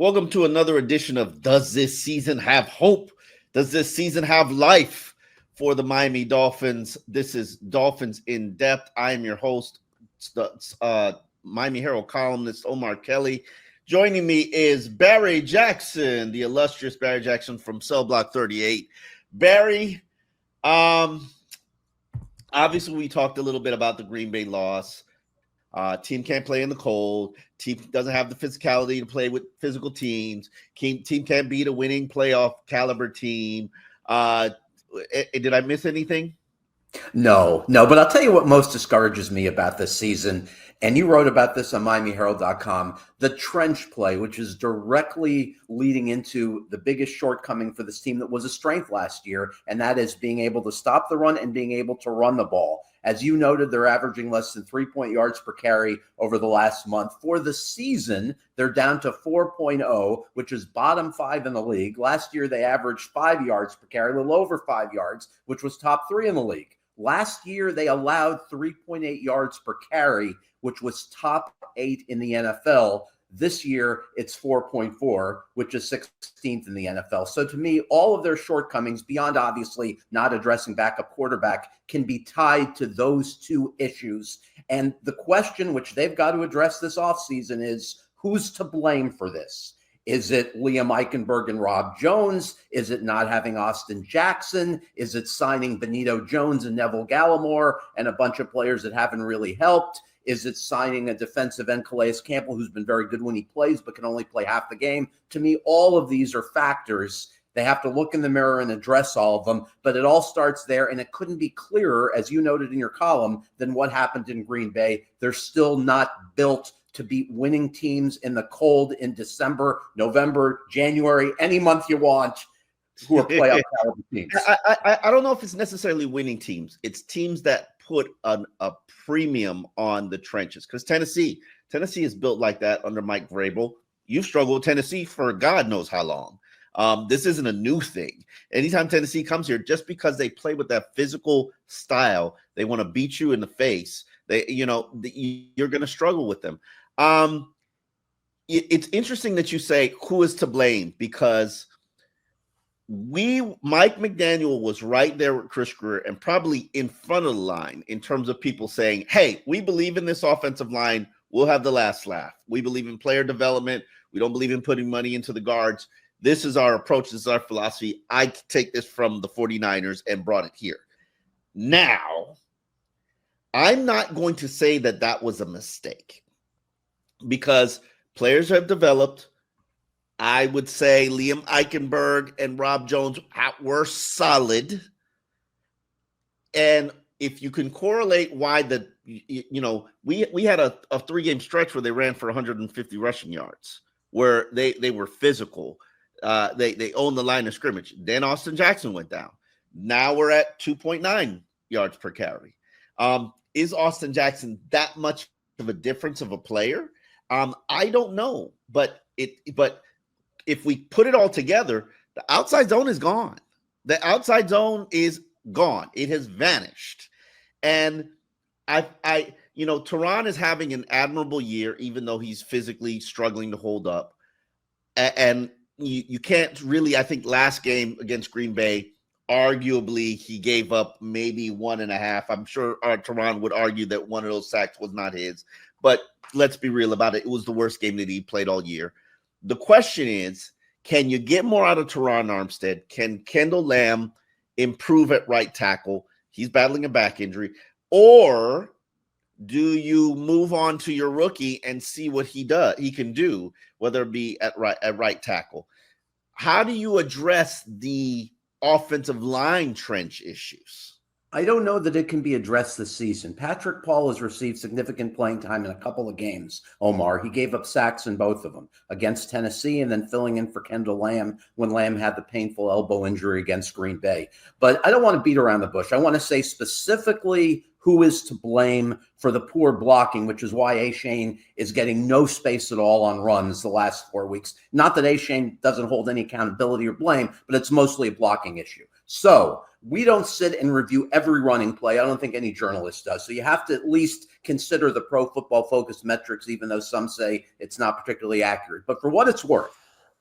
Welcome to another edition of Does This Season Have Hope? Does this season have life for the Miami Dolphins? This is Dolphins In Depth. I am your host, Miami Herald columnist Omar Kelly. Joining me is Barry Jackson, the illustrious Barry Jackson from Cell Block 38. Barry, obviously we talked a little bit about the Green Bay loss. Team can't play in the cold. Team doesn't have the physicality to play with physical teams. Team can't beat a winning playoff caliber team. Did I miss anything? No, but I'll tell you what most discourages me about this season, and you wrote about this on MiamiHerald.com, the trench play, which is directly leading into the biggest shortcoming for this team that was a strength last year, and that is being able to stop the run and being able to run the ball. As you noted, they're averaging less than 3 yards per carry over the last month. For the season, they're down to 4.0, which is bottom 5 in the league. Last year, they averaged 5 yards per carry, a little over 5 yards, which was top 3 in the league. Last year, they allowed 3.8 yards per carry, which was top 8 in the NFL. This year, it's 4.4, which is 16th in the NFL. So to me, all of their shortcomings, beyond obviously not addressing backup quarterback, can be tied to those two issues. And the question which they've got to address this offseason is, who's to blame for this? Is it Liam Eichenberg and Rob Jones? Is it not having Austin Jackson? Is it signing Benito Jones and Neville Gallimore and a bunch of players that haven't really helped? Is it signing a defensive end, Calais Campbell, who's been very good when he plays but can only play half the game? To me, all of these are factors. They have to look in the mirror and address all of them, but it all starts there, and it couldn't be clearer, as you noted in your column, than what happened in Green Bay. They're still not built to beat winning teams in the cold in December, November, January, any month you want, who are playoff caliber teams. I don't know if it's necessarily winning teams. It's teams that put a premium on the trenches, because Tennessee is built like that under Mike Vrabel. You've struggled with Tennessee for God knows how long. This isn't a new thing. Anytime Tennessee comes here, just because they play with that physical style, they want to beat you in the face. You're going to struggle with them. It's interesting that you say who is to blame, because Mike McDaniel was right there with Chris Greer and probably in front of the line in terms of people saying, hey, we believe in this offensive line. We'll have the last laugh. We believe in player development. We don't believe in putting money into the guards. This is our approach. This is our philosophy. I take this from the 49ers and brought it here. Now, I'm not going to say that was a mistake, because players have developed. I would say Liam Eichenberg and Rob Jones were solid. And if you can correlate why we had a 3-game stretch where they ran for 150 rushing yards, where they were physical. They owned the line of scrimmage. Then Austin Jackson went down. Now we're at 2.9 yards per carry. Is Austin Jackson that much of a difference of a player? I don't know, but if we put it all together, the outside zone is gone. The outside zone is gone. It has vanished. And Teron is having an admirable year, even though he's physically struggling to hold up. And you can't really, I think last game against Green Bay, arguably he gave up maybe 1.5. I'm sure Teron would argue that one of those sacks was not his. But let's be real about it. It was the worst game that he played all year. The question is, can you get more out of Teron Armstead? Can Kendall Lamb improve at right tackle? He's battling a back injury. Or do you move on to your rookie and see what he can do, whether it be at right tackle? How do you address the offensive line trench issues? I don't know that it can be addressed this season. Patrick Paul has received significant playing time in a couple of games, Omar. He gave up sacks in both of them, against Tennessee and then filling in for Kendall Lamb when Lamb had the painful elbow injury against Green Bay. But I don't want to beat around the bush. I want to say specifically who is to blame for the poor blocking, which is why Achane is getting no space at all on runs the last 4 weeks. Not that Achane doesn't hold any accountability or blame, but it's mostly a blocking issue. So we don't sit and review every running play. I don't think any journalist does. So you have to at least consider the Pro Football Focus metrics, even though some say it's not particularly accurate. But for what it's worth,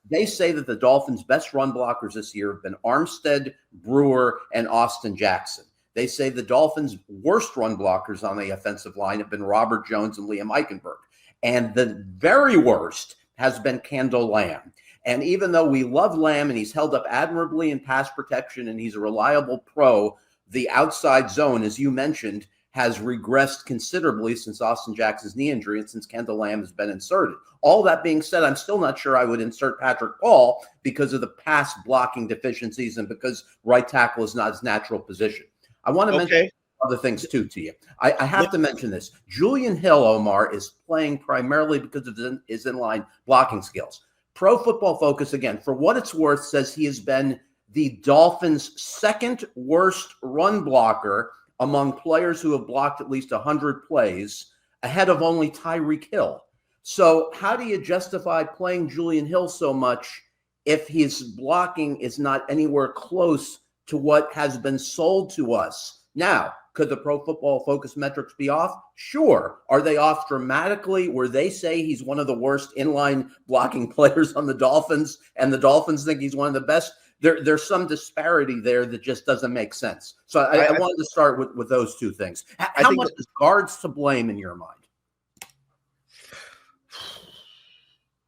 They say that the Dolphins' best run blockers this year have been Armstead, Brewer, and Austin Jackson. They say the Dolphins' worst run blockers on the offensive line have been Robert Jones and Liam Eichenberg. And the very worst has been Kendall Lamb. And even though we love Lamb and he's held up admirably in pass protection and he's a reliable pro, the outside zone, as you mentioned, has regressed considerably since Austin Jackson's knee injury and since Kendall Lamb has been inserted. All that being said, I'm still not sure I would insert Patrick Paul because of the pass blocking deficiencies and because right tackle is not his natural position. I want to mention other things too to you. I have to mention this. Julian Hill, Omar, is playing primarily because of his inline blocking skills. Pro Football Focus, again, for what it's worth, says he has been the Dolphins' second worst run blocker among players who have blocked at least 100 plays, ahead of only Tyreek Hill. So how do you justify playing Julian Hill so much if his blocking is not anywhere close to what has been sold to us? Now, could the Pro Football Focus metrics be off? Sure. Are they off dramatically where they say he's one of the worst inline blocking players on the Dolphins and the Dolphins think he's one of the best? There's some disparity there that just doesn't make sense. So I wanted to start with those two things. How much is guards to blame in your mind?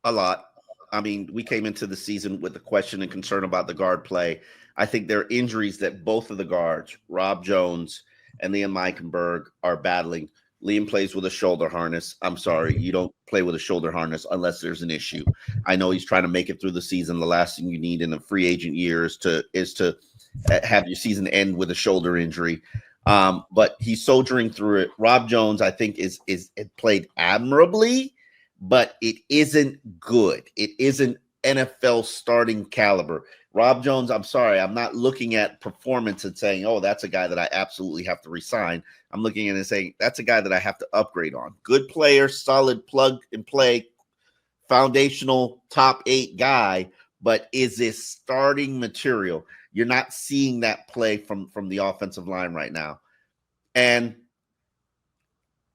A lot. I mean, we came into the season with a question and concern about the guard play. I think there are injuries that both of the guards, Rob Jones and Liam Eichenberg, are battling. Liam plays with a shoulder harness. I'm sorry, you don't play with a shoulder harness unless there's an issue. I know he's trying to make it through the season. The last thing you need in a free agent year is to have your season end with a shoulder injury. But he's soldiering through it. Rob Jones, I think, is played admirably, but it isn't good. It isn't NFL starting caliber. Rob Jones, I'm sorry, I'm not looking at performance and saying, oh, that's a guy that I absolutely have to resign. I'm looking at it and saying, that's a guy that I have to upgrade on. Good player, solid plug and play, foundational top 8 guy, but is this starting material? You're not seeing that play from the offensive line right now. And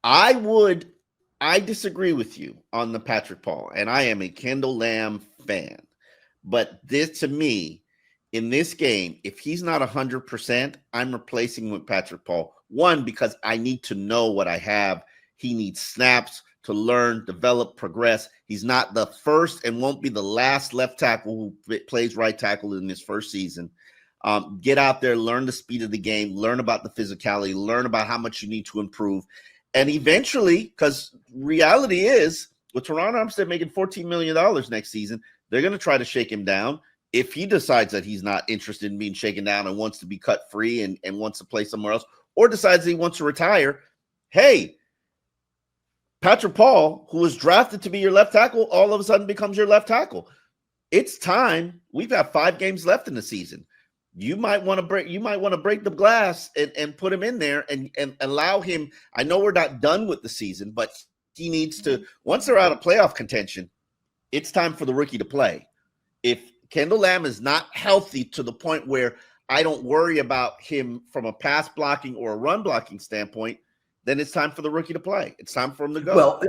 I disagree with you on the Patrick Paul, and I am a Kendall Lamb fan. But this, to me, in this game, if he's not 100%, I'm replacing with Patrick Paul. One, because I need to know what I have. He needs snaps to learn, develop, progress. He's not the first and won't be the last left tackle who plays right tackle in his first season. Get out there, learn the speed of the game, learn about the physicality, learn about how much you need to improve. And eventually, because reality is, with Teron Armstead making $14 million next season, they're going to try to shake him down. If he decides that he's not interested in being shaken down and wants to be cut free and wants to play somewhere else, or decides he wants to retire, hey, Patrick Paul, who was drafted to be your left tackle, all of a sudden becomes your left tackle. It's time. We've got 5 games left in the season. You might want to break the glass and put him in there and allow him. I know we're not done with the season, but he needs to, once they're out of playoff contention, it's time for the rookie to play. If Kendall Lamb is not healthy to the point where I don't worry about him from a pass blocking or a run blocking standpoint, then it's time for the rookie to play. It's time for him to go.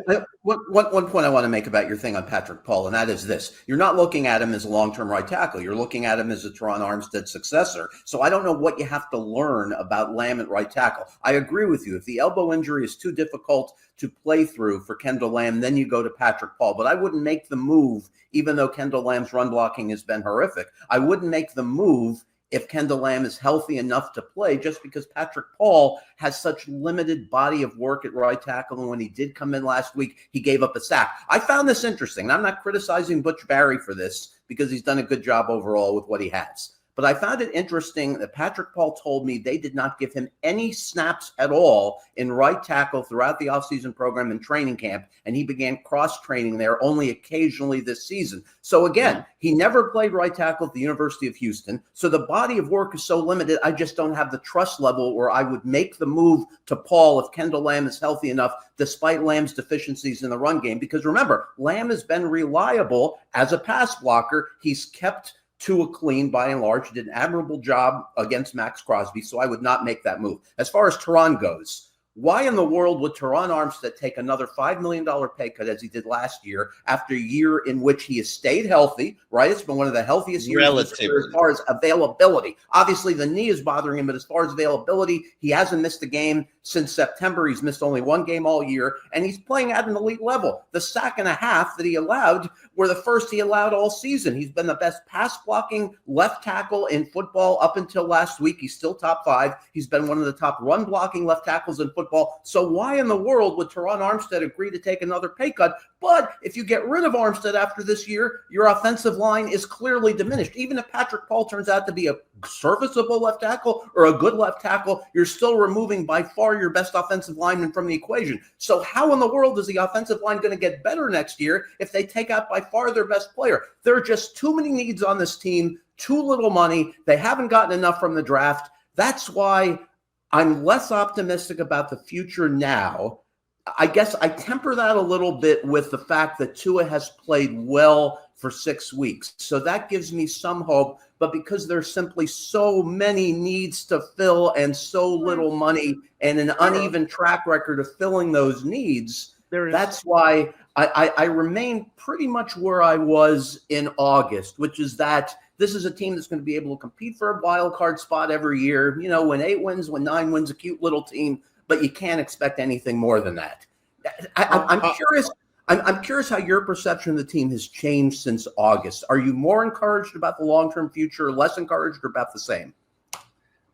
Well, one point I want to make about your thing on Patrick Paul, and that is this. You're not looking at him as a long-term right tackle. You're looking at him as a Teron Armstead successor. So I don't know what you have to learn about Lamb at right tackle. I agree with you. If the elbow injury is too difficult to play through for Kendall Lamb, then you go to Patrick Paul. But I wouldn't make the move, even though Kendall Lamb's run blocking has been horrific. I wouldn't make the move if Kendall Lamb is healthy enough to play, just because Patrick Paul has such limited body of work at right tackle. And when he did come in last week, he gave up a sack. I found this interesting. I'm not criticizing Butch Barry for this because he's done a good job overall with what he has. But I found it interesting that Patrick Paul told me they did not give him any snaps at all in right tackle throughout the offseason program and training camp, and he began cross-training there only occasionally this season. So again, he never played right tackle at the University of Houston, so the body of work is so limited, I just don't have the trust level where I would make the move to Paul if Kendall Lamb is healthy enough, despite Lamb's deficiencies in the run game. Because remember, Lamb has been reliable as a pass blocker. He's kept Tua clean by and large. He did an admirable job against Max Crosby, so I would not make that move. As far as Teron goes, Why in the world would Teron Armstead take another $5 million pay cut as he did last year after a year in which he has stayed healthy, right? It's been one of the healthiest years of his career as far as availability. Obviously, the knee is bothering him, but as far as availability, he hasn't missed a game since September. He's missed only one game all year, and he's playing at an elite level. The sack and a half that he allowed were the first he allowed all season. He's been the best pass-blocking left tackle in football up until last week. He's still top 5. He's been one of the top run-blocking left tackles in football. So why in the world would Teron Armstead agree to take another pay cut? But if you get rid of Armstead after this year, your offensive line is clearly diminished. Even if Patrick Paul turns out to be a serviceable left tackle or a good left tackle, you're still removing by far your best offensive lineman from the equation. So how in the world is the offensive line going to get better next year if they take out by far their best player? There are just too many needs on this team, too little money. They haven't gotten enough from the draft. That's why I'm less optimistic about the future now. I guess I temper that a little bit with the fact that Tua has played well for 6 weeks. So that gives me some hope. But because there's simply so many needs to fill and so little money and an uneven track record of filling those needs, that's why I remain pretty much where I was in August, which is that this is a team that's going to be able to compete for a wild card spot every year. You know, win 8 wins, win 9 wins, a cute little team, but you can't expect anything more than that. I'm curious. I'm curious how your perception of the team has changed since August. Are you more encouraged about the long-term future, less encouraged, or about the same?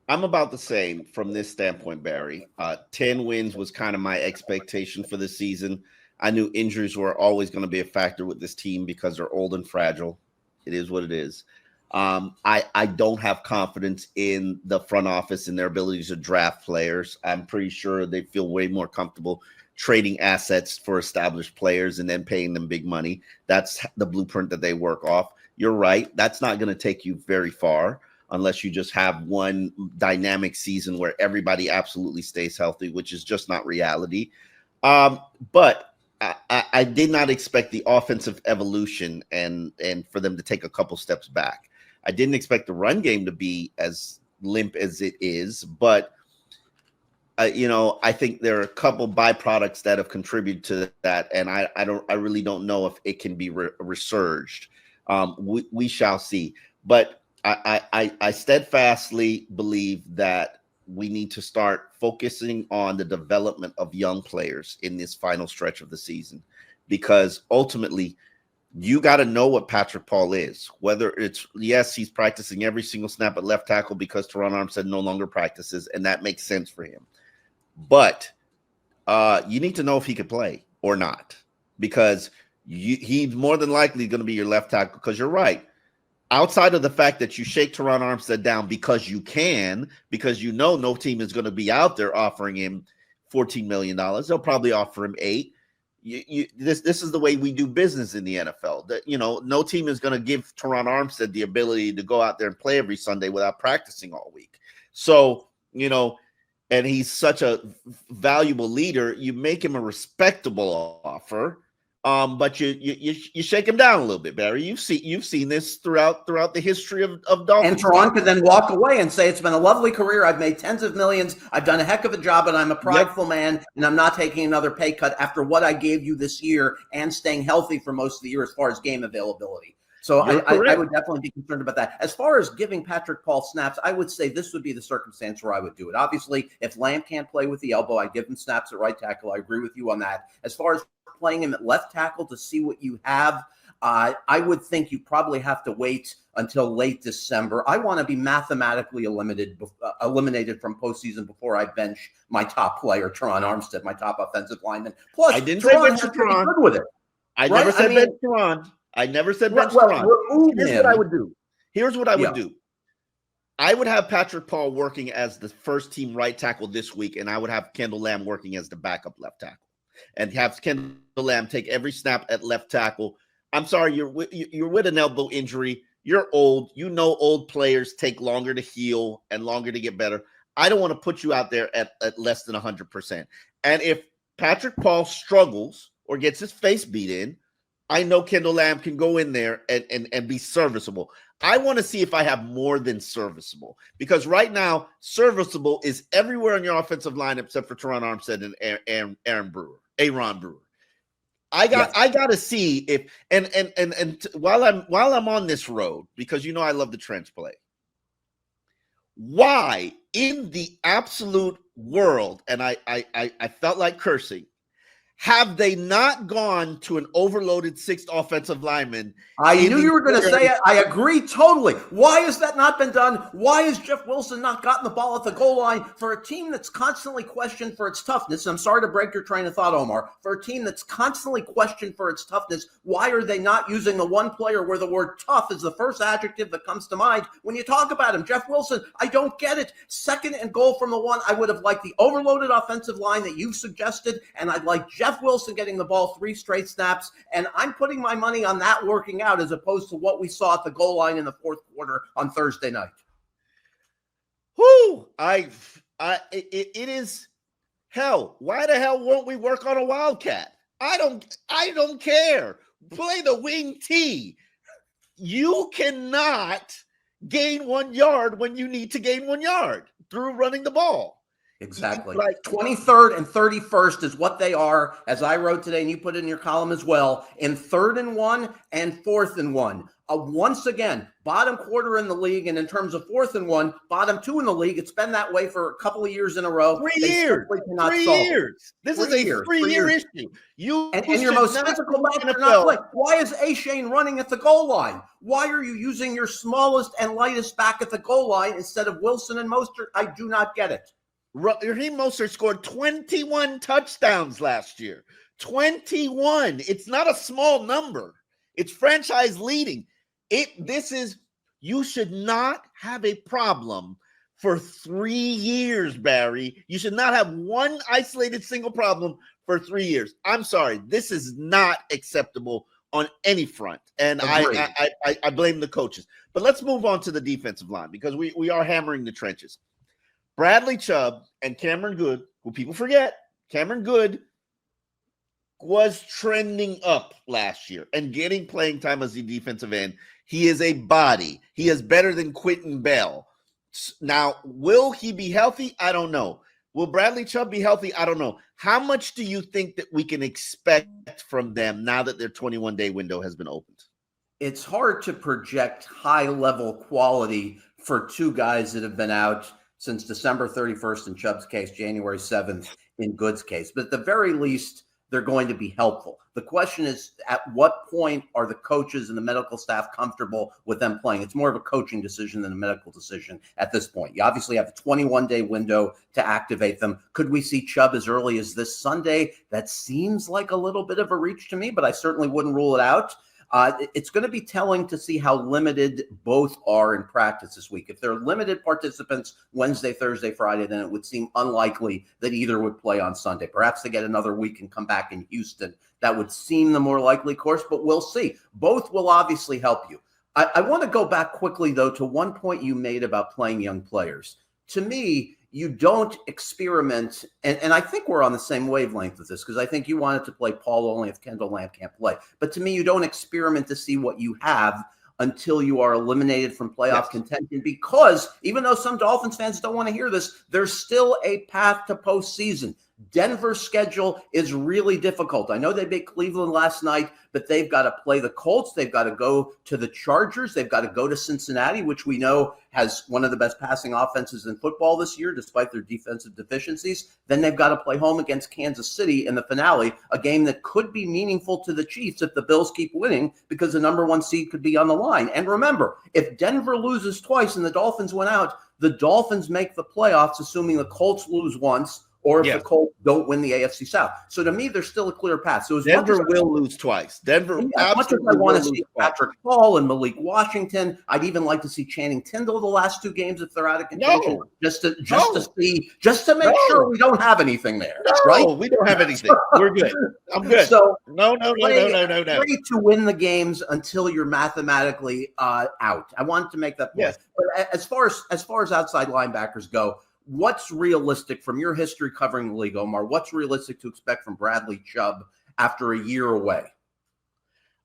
I'm about the same from this standpoint, Barry. 10 wins was kind of my expectation for this season. I knew injuries were always going to be a factor with this team because they're old and fragile. It is what it is. I don't have confidence in the front office and their abilities to draft players. I'm pretty sure they feel way more comfortable trading assets for established players and then paying them big money. That's the blueprint that they work off. You're right. That's not going to take you very far unless you just have one dynamic season where everybody absolutely stays healthy, which is just not reality. But I did not expect the offensive evolution and for them to take a couple steps back. I didn't expect the run game to be as limp as it is, but I think there are a couple byproducts that have contributed to that, and I really don't know if it can be resurged. We shall see, but I steadfastly believe that we need to start focusing on the development of young players in this final stretch of the season, because ultimately you got to know what Patrick Paul is, whether it's, yes, he's practicing every single snap at left tackle because Teron Armstead no longer practices, and that makes sense for him. But you need to know if he could play or not, because he's more than likely going to be your left tackle, because you're right. Outside of the fact that you shake Teron Armstead down because you can, because you know no team is going to be out there offering him $14 million. They'll probably offer him $8 million. This is the way we do business in the NFL. That, no team is going to give Teron Armstead the ability to go out there and play every Sunday without practicing all week. So, and he's such a valuable leader, you make him a respectable offer. But you shake him down a little bit, Barry. You've seen this throughout the history of Dolphins. And Teron could then walk away and say, it's been a lovely career. I've made tens of millions. I've done a heck of a job, and I'm a prideful man, and I'm not taking another pay cut after what I gave you this year and staying healthy for most of the year as far as game availability. So I would definitely be concerned about that. As far as giving Patrick Paul snaps, I would say this would be the circumstance where I would do it. Obviously, if Lamb can't play with the elbow, I'd give him snaps at right tackle. I agree with you on that. As far as playing him at left tackle to see what you have, I would think you probably have to wait until late December. I want to be mathematically eliminated from postseason before I bench my top player, Teron Armstead, my top offensive lineman. Plus, I didn't say bench Teron. Good with it. I never said bench Teron. I never said bench Teron. Here's what I would do. Here's what I would do. I would have Patrick Paul working as the first team right tackle this week, and I would have Kendall Lamb working as the backup left tackle, and have Kendall Lamb take every snap at left tackle. I'm sorry, you're with an elbow injury. You're old. Old players take longer to heal and longer to get better. I don't want to put you out there at less than 100%. And if Patrick Paul struggles or gets his face beat in, I know Kendall Lamb can go in there and be serviceable. I want to see if I have more than serviceable, because right now serviceable is everywhere on your offensive line except for Teron Armstead and Aaron Brewer. I got to see if while I'm on this road, because I love the trench play. Why in the absolute world, and I felt like cursing, have they not gone to an overloaded sixth offensive lineman? I knew you were going to say it. I agree totally. Why has that not been done? Why has Jeff Wilson not gotten the ball at the goal line for a team that's constantly questioned for its toughness? I'm sorry to break your train of thought, Omar. For a team that's constantly questioned for its toughness, why are they not using the one player where the word tough is the first adjective that comes to mind when you talk about him? Jeff Wilson, I don't get it. Second and goal from the one, I would have liked the overloaded offensive line that you've suggested, and I'd like Jeff Wilson getting the ball 3 straight snaps, and I'm putting my money on that working out as opposed to what we saw at the goal line in the fourth quarter on Thursday night. Whoo! It is hell. Why the hell won't we work on a wildcat? I don't care. Play the wing T. You cannot gain 1 yard when you need to gain 1 yard through running the ball. Exactly. Like 23rd and 31st is what they are, as I wrote today, and you put it in your column as well, in 3rd and 1 and 4th and 1. Once again, bottom quarter in the league, and in terms of 4th and 1, bottom 2 in the league. It's been that way for a couple of years in a row. 3 years. 3 years. This is a 3-year issue. And your most physical match are not playing. Why is A-Shane running at the goal line? Why are you using your smallest and lightest back at the goal line instead of Wilson and Mostert? I do not get it. Raheem Mostert scored 21 touchdowns last year. 21. It's not a small number. It's franchise leading. You should not have a problem for 3 years, Barry. You should not have one isolated single problem for 3 years. I'm sorry. This is not acceptable on any front. And I blame the coaches. But let's move on to the defensive line, because we are hammering the trenches. Bradley Chubb and Cameron Good, who people forget, Cameron Good was trending up last year and getting playing time as the defensive end. He is a body. He is better than Quentin Bell. Now, will he be healthy? I don't know. Will Bradley Chubb be healthy? I don't know. How much do you think that we can expect from them now that their 21-day window has been opened? It's hard to project high-level quality for two guys that have been out since December 31st in Chubb's case, January 7th in Good's case. But at the very least, they're going to be helpful. The question is, at what point are the coaches and the medical staff comfortable with them playing? It's more of a coaching decision than a medical decision at this point. You obviously have a 21-day window to activate them. Could we see Chubb as early as this Sunday? That seems like a little bit of a reach to me, but I certainly wouldn't rule it out. It's going to be telling to see how limited both are in practice this week. If they're limited participants Wednesday, Thursday, Friday, then it would seem unlikely that either would play on Sunday. Perhaps they get another week and come back in Houston. That would seem the more likely course, but we'll see. Both will obviously help you. I want to go back quickly, though, to one point you made about playing young players. To me, you don't experiment, and I think we're on the same wavelength with this, because I think you wanted to play Paul only if Kendall Lamb can't play. But to me, you don't experiment to see what you have until you are eliminated from playoff contention, because even though some Dolphins fans don't want to hear this, there's still a path to postseason. Denver's schedule is really difficult. I know they beat Cleveland last night, but they've got to play the Colts. They've got to go to the Chargers. They've got to go to Cincinnati, which we know has one of the best passing offenses in football this year, despite their defensive deficiencies. Then they've got to play home against Kansas City in the finale, a game that could be meaningful to the Chiefs if the Bills keep winning, because the number 1 seed could be on the line. And remember, if Denver loses twice and the Dolphins went out, the Dolphins make the playoffs, assuming the Colts lose once, or if the Colts don't win the AFC South. So to me, there's still a clear path. So Denver will lose twice. Denver, as much as I want to see Patrick Paul and Malik Washington, I'd even like to see Channing Tindall the last 2 games if they're out of contention, just to make sure we don't have anything there. Right? We don't have anything. We're good. I'm good. So no. Ready to win the games until you're mathematically out. I wanted to make that point. Yes. But as far as outside linebackers go, what's realistic from your history covering the league, Omar? What's realistic to expect from Bradley Chubb after a year away?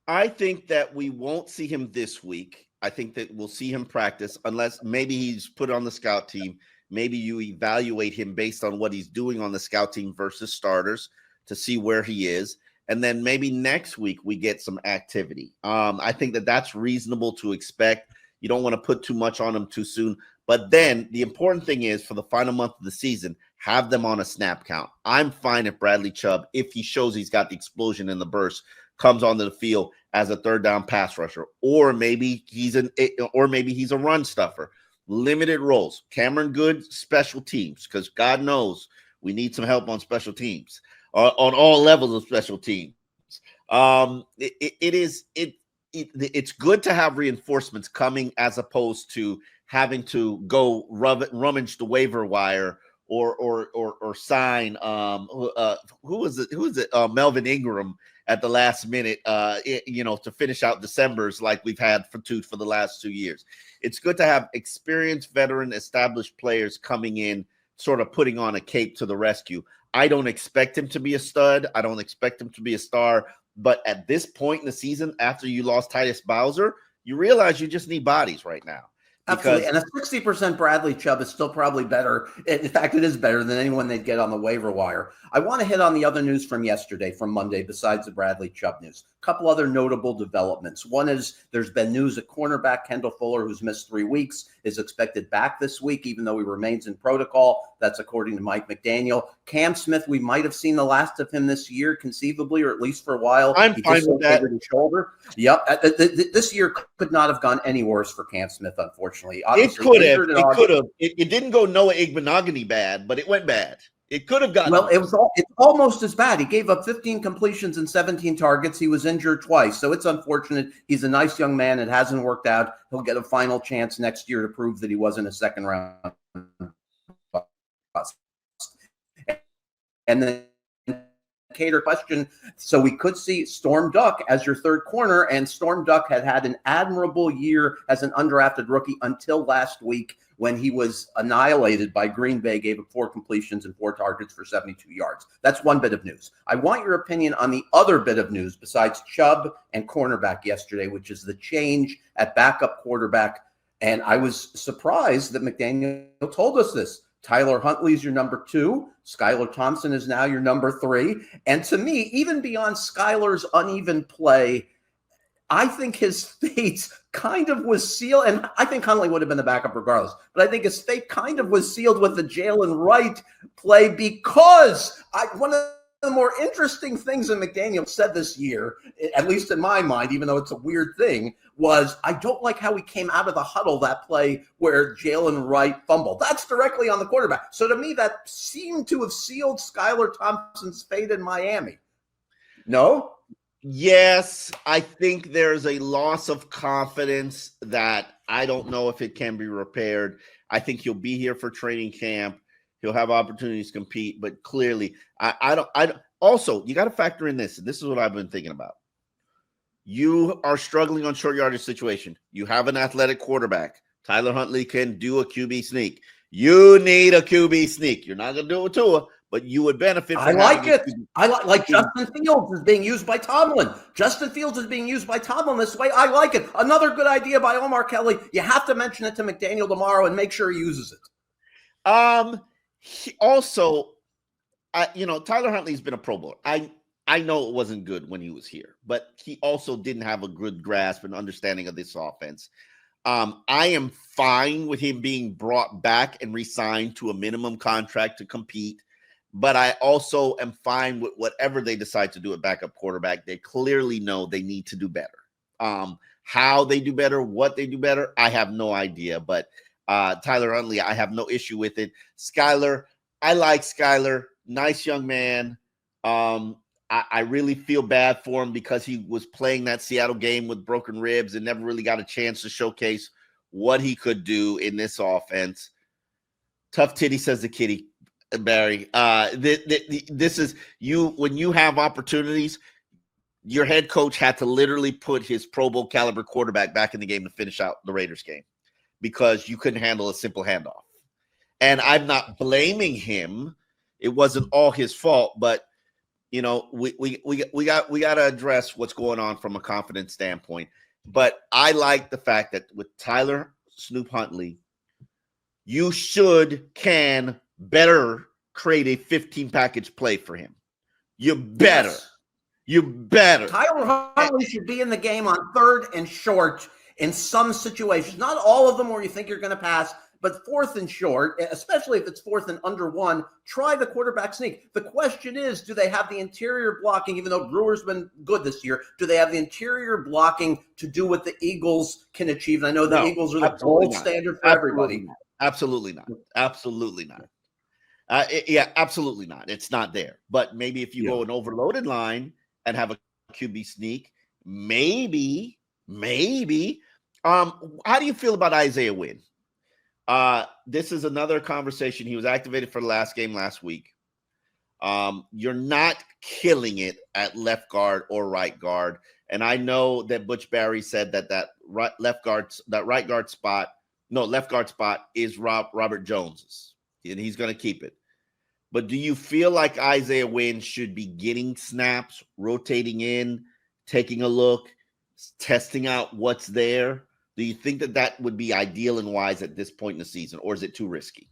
I think that we won't see him this week. I think that we'll see him practice unless maybe he's put on the scout team. Maybe you evaluate him based on what he's doing on the scout team versus starters to see where he is. And then maybe next week we get some activity. I think that that's reasonable to expect. You don't want to put too much on him too soon. But then the important thing is for the final month of the season, have them on a snap count. I'm fine if Bradley Chubb, if he shows he's got the explosion and the burst, comes onto the field as a third down pass rusher, or maybe he's a run stuffer. Limited roles. Cameron Good, special teams, because God knows we need some help on special teams, on all levels of special teams. It's good to have reinforcements coming as opposed to having to go rummage the waiver wire or sign who is it Melvin Ingram at the last minute to finish out December's like we've had for the last 2 years. It's good to have experienced, veteran, established players coming in, sort of putting on a cape to the rescue. I don't expect him to be a stud. I don't expect him to be a star. But at this point in the season, after you lost Titus Bowser, you realize you just need bodies right now. Absolutely. And a 60% Bradley Chubb is still probably better. In fact, it is better than anyone they'd get on the waiver wire. I want to hit on the other news from yesterday, from Monday, besides the Bradley Chubb news. A couple other notable developments. One is there's been news that cornerback Kendall Fuller, who's missed 3 weeks, is expected back this week, even though he remains in protocol. That's according to Mike McDaniel. Cam Smith, we might have seen the last of him this year, conceivably, or at least for a while. I'm fine with that. His shoulder. Yep. This year could not have gone any worse for Cam Smith, unfortunately. Obviously, it could have. It didn't go Noah Igbenogany bad, but it went bad. It could have gotten. Well, it's almost as bad. He gave up 15 completions and 17 targets. He was injured twice, so it's unfortunate. He's a nice young man. It hasn't worked out. He'll get a final chance next year to prove that he wasn't a second round. And then Cater question. So we could see Storm Duck as your third corner, and Storm Duck had an admirable year as an undrafted rookie until last week when he was annihilated by Green Bay, gave up 4 completions and 4 targets for 72 yards. That's one bit of news. I want your opinion on the other bit of news besides Chubb and cornerback yesterday, which is the change at backup quarterback. And I was surprised that McDaniel told us this. Tyler Huntley's your number 2. Skylar Thompson is now your number 3. And to me, even beyond Skylar's uneven play, I think his fate kind of was sealed. And I think Huntley would have been the backup regardless. But I think his fate kind of was sealed with the Jalen Wright play, because one of the more interesting things that McDaniel said this year, at least in my mind, even though it's a weird thing, was I don't like how he came out of the huddle that play where Jalen Wright fumbled. That's directly on the quarterback. So to me, that seemed to have sealed Skylar Thompson's fate in Miami. No? Yes, I think there's a loss of confidence that I don't know if it can be repaired. I think he'll be here for training camp. He'll have opportunities to compete, but clearly, I don't. Also, you got to factor in this. This is what I've been thinking about. You are struggling on short yardage situation. You have an athletic quarterback. Tyler Huntley can do a QB sneak. You need a QB sneak. You're not going to do it with Tua, but you would benefit from I like it. I like Justin Fields is being used by Tomlin. Justin Fields is being used by Tomlin this way. I like it. Another good idea by Omar Kelly. You have to mention it to McDaniel tomorrow and make sure he uses it. Tyler Huntley's been a Pro Bowler. I know it wasn't good when he was here, but he also didn't have a good grasp and understanding of this offense. I am fine with him being brought back and re-signed to a minimum contract to compete, but I also am fine with whatever they decide to do at backup quarterback. They clearly know they need to do better. How they do better, what they do better, I have no idea, but Tyler Huntley, I have no issue with it. Skylar, I like Skylar. Nice young man. I really feel bad for him because he was playing that Seattle game with broken ribs and never really got a chance to showcase what he could do in this offense. Tough titty, says the kitty, Barry. This is you when you have opportunities. Your head coach had to literally put his Pro Bowl caliber quarterback back in the game to finish out the Raiders game because you couldn't handle a simple handoff. And I'm not blaming him. It wasn't all his fault, but you know, we got to address what's going on from a confidence standpoint. But I like the fact that with Tyler Snoop Huntley, you can better create a 15 package play for him. You better. Yes. You better. Tyler Huntley should be in the game on 3rd and short in some situations. Not all of them where you think you're going to pass, but 4th and short, especially if it's 4th and under 1, try the quarterback sneak. The question is, do they have the interior blocking, even though Brewer's been good this year, do they have the interior blocking to do what the Eagles can achieve? And I know the Eagles are the gold standard for everybody. Absolutely not. Absolutely not. Yeah, absolutely not. It's not there. But maybe if you go an overloaded line and have a QB sneak, maybe. How do you feel about Isaiah Wynn? This is another conversation. He was activated for the last game last week. You're not killing it at left guard or right guard. And I know that Butch Barry said that left guard spot is Robert Jones's, and he's going to keep it. But do you feel like Isaiah Wynn should be getting snaps, rotating in, taking a look, testing out what's there? Do you think that would be ideal and wise at this point in the season, or is it too risky?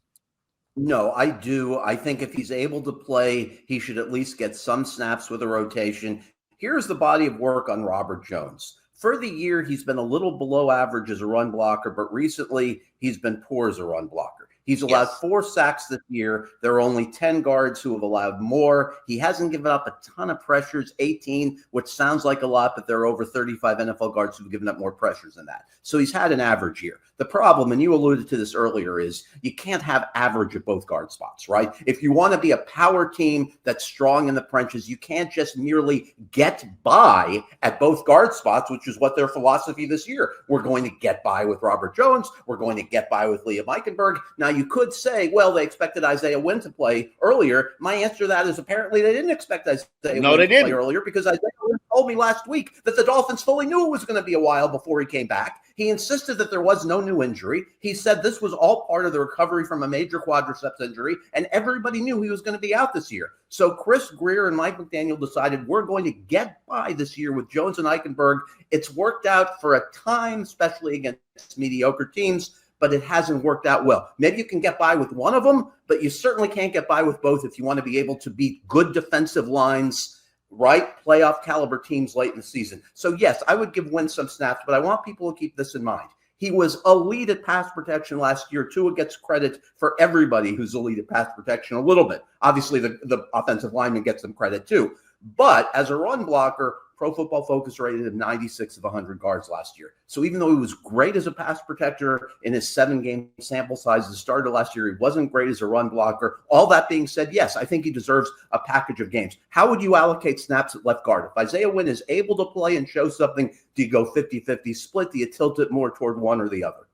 No, I do. I think if he's able to play, he should at least get some snaps with a rotation. Here's the body of work on Robert Jones. For the year, he's been a little below average as a run blocker, but recently he's been poor as a run blocker. He's allowed 4 sacks this year. There are only 10 guards who have allowed more. He hasn't given up a ton of pressures, 18, which sounds like a lot, but there are over 35 NFL guards who've given up more pressures than that. So he's had an average year. The problem, and you alluded to this earlier, is you can't have average at both guard spots, right? If you want to be a power team that's strong in the trenches, you can't just merely get by at both guard spots, which is what their philosophy this year. We're going to get by with Robert Jones. We're going to get by with Liam Eichenberg. Now, you could say, well, they expected Isaiah Wynn to play earlier. My answer to that is apparently they didn't expect Isaiah Wynn to play earlier, because Isaiah Wynn told me last week that the Dolphins fully knew it was going to be a while before he came back. He insisted that there was no new injury. He said this was all part of the recovery from a major quadriceps injury, and everybody knew he was going to be out this year. So Chris Greer and Mike McDaniel decided we're going to get by this year with Jones and Eichenberg. It's worked out for a time, especially against mediocre teams, but it hasn't worked out well. Maybe you can get by with one of them, but you certainly can't get by with both if you want to be able to beat good defensive lines, right? Playoff caliber teams late in the season. So yes, I would give Wynn some snaps, but I want people to keep this in mind. He was elite at pass protection last year. Tua gets credit for everybody who's elite at pass protection a little bit. Obviously, the offensive lineman gets some credit too. But as a run blocker, Pro Football Focus rated him 96 of 100 guards last year. So even though he was great as a pass protector in his 7-game sample size, the start of last year, he wasn't great as a run blocker. All that being said, yes, I think he deserves a package of games. How would you allocate snaps at left guard? If Isaiah Wynn is able to play and show something, do you go 50-50 split? Do you tilt it more toward one or the other?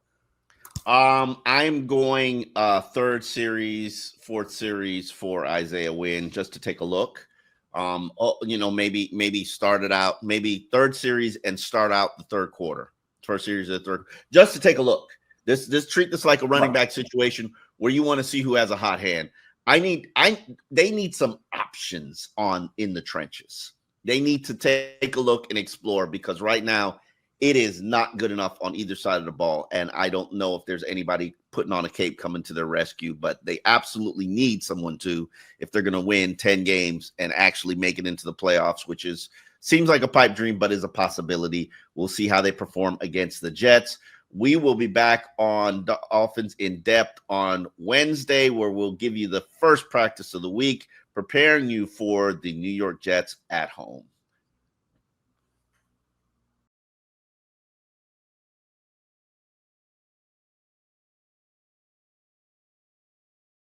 I'm going 3rd series, 4th series for Isaiah Wynn just to take a look. Maybe start it out, maybe 3rd series and start out the 3rd quarter, 1st series of the 3rd, just to take a look. Treat this like a running back situation where you want to see who has a hot hand. They need some options in the trenches. They need to take a look and explore, because right now it is not good enough on either side of the ball. And I don't know if there's anybody putting on a cape coming to their rescue, but they absolutely need someone to, if they're going to win 10 games and actually make it into the playoffs, which seems like a pipe dream, but is a possibility. We'll see how they perform against the Jets. We will be back on Dolphins in Depth on Wednesday, where we'll give you the first practice of the week, preparing you for the New York Jets at home.